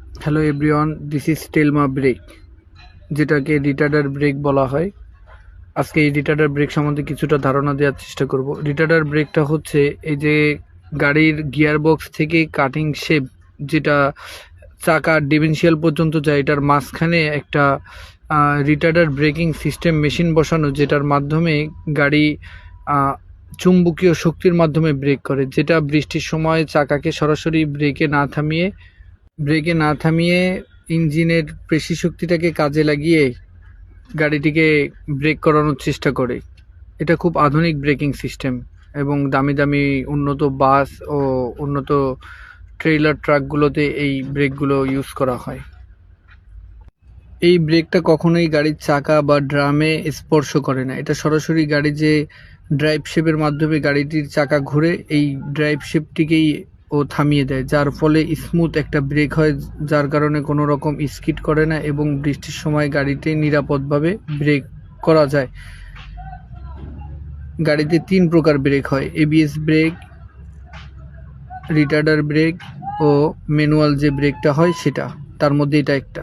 Hello everyone, this is Telma brake, যেটাকে retarder brake বলা হয়। আজকে এই রিটার্ডার ব্রেক সম্বন্ধে কিছুটা ধারণা দেওয়ার চেষ্টা করব। রিটার্ডার ব্রেকটা হচ্ছে এই যে গাড়ির গিয়ার বক্স থেকে কাটিং শেপ, যেটা চাকার ডিফারেন্সিয়াল পর্যন্ত যায়, এটার মাঝখানে একটা রিটার্ডার ব্রেকিং সিস্টেম মেশিন বসানো, যেটার মাধ্যমে গাড়ি চুম্বকীয় শক্তির মাধ্যমে ব্রেক করে, যেটা বৃষ্টির সময় চাকাকে সরাসরি ব্রেকে না থামিয়ে ইঞ্জিনের পেশি শক্তিটাকে কাজে লাগিয়ে গাড়িটিকে ব্রেক করানোর চেষ্টা করে। এটা খুব আধুনিক ব্রেকিং সিস্টেম এবং দামি দামি উন্নত বাস ও উন্নত ট্রেইলার ট্রাকগুলোতে এই ব্রেকগুলো ইউজ করা হয়। এই ব্রেকটা কখনোই গাড়ির চাকা বা ড্রামে স্পর্শ করে না। এটা সরাসরি গাড়ি যে ড্রাইভ শেপের মাধ্যমে গাড়িটির চাকা ঘুরে, এই ড্রাইভ শেপটিকেই ও থামিয়ে দেয়, যার ফলে স্মুথ একটা ব্রেক হয়, যার কারণে কোনো রকম স্কিড করে না এবং বৃষ্টির সময় গাড়িতে নিরাপদভাবে ব্রেক করা যায়। গাড়িতে 3 প্রকার ব্রেক হয়: এবিএস ব্রেক, রিটার্ডার ব্রেক ও ম্যানুয়াল যে ব্রেকটা হয় সেটা। তার মধ্যে এটা একটা।